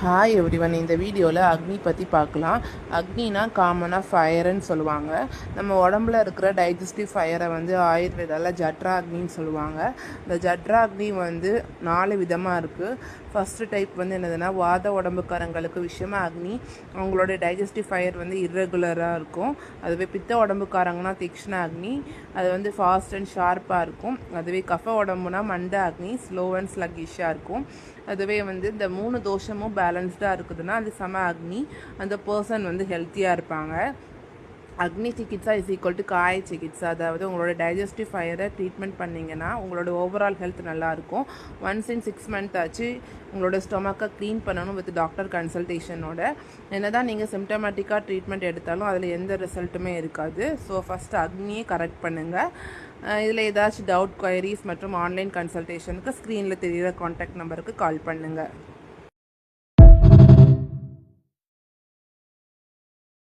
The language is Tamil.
Hi everyone. இந்த வீடியோவில் அக்னி பற்றி பார்க்கலாம். அக்னினா காமனாக ஃபயருன்னு சொல்லுவாங்க. நம்ம உடம்புல இருக்கிற டைஜஸ்டிவ் ஃபயரை வந்து ஆயுர்வேதாவில் ஜட்ரா அக்னின்னு சொல்லுவாங்க. இந்த ஜட்ரா அக்னி வந்து 4 விதமாக இருக்குது. ஃபஸ்ட்டு டைப் வந்து என்னதுன்னா, வாத உடம்புக்காரங்களுக்கு விஷயமா அக்னி. அவங்களோட டைஜஸ்டிவ் ஃபயர் வந்து இர்ரெகுலராக இருக்கும். அதுவே பித்த உடம்புக்காரங்கன்னா தீக்ஷ்ண அக்னி, அது வந்து ஃபாஸ்ட் அண்ட் ஷார்ப்பாக இருக்கும். அதுவே கஃப உடம்புனா மண்ட அக்னி, ஸ்லோ அண்ட் ஸ்லக்கிஷாக இருக்கும். அதுவே வந்து இந்த 3 தோஷமும் பேலன்ஸ்டாக இருக்குதுன்னா அது சம அக்னி. அந்த பர்சன் வந்து ஹெல்த்தியாக இருப்பாங்க. அக்னி சிகிச்சா இஸ் ஈக்குவல் டு காய சிகிச்சா. அதாவது உங்களோட டைஜஸ்டிவ் ஃபயரை ட்ரீட்மெண்ட் பண்ணிங்கன்னா உங்களோட ஓவரால் ஹெல்த் நல்லாயிருக்கும். ஒன்ஸ் இன் 6 மந்த் ஆச்சு உங்களோட ஸ்டொமக்கை க்ளீன் பண்ணணும் வித் டாக்டர் கன்சல்டேஷனோட. என்ன தான் நீங்கள் சிம்டமேட்டிக்காக ட்ரீட்மெண்ட் எடுத்தாலும் அதில் எந்த ரிசல்ட்டுமே இருக்காது. ஸோ ஃபஸ்ட்டு அக்னியை கரெக்ட் பண்ணுங்கள். இதில் ஏதாச்சும் டவுட், குவயரிஸ் மற்றும் ஆன்லைன் கன்சல்டேஷனுக்கு ஸ்க்ரீனில் தெரிகிற காண்டாக்ட் நம்பருக்கு கால் பண்ணுங்கள்.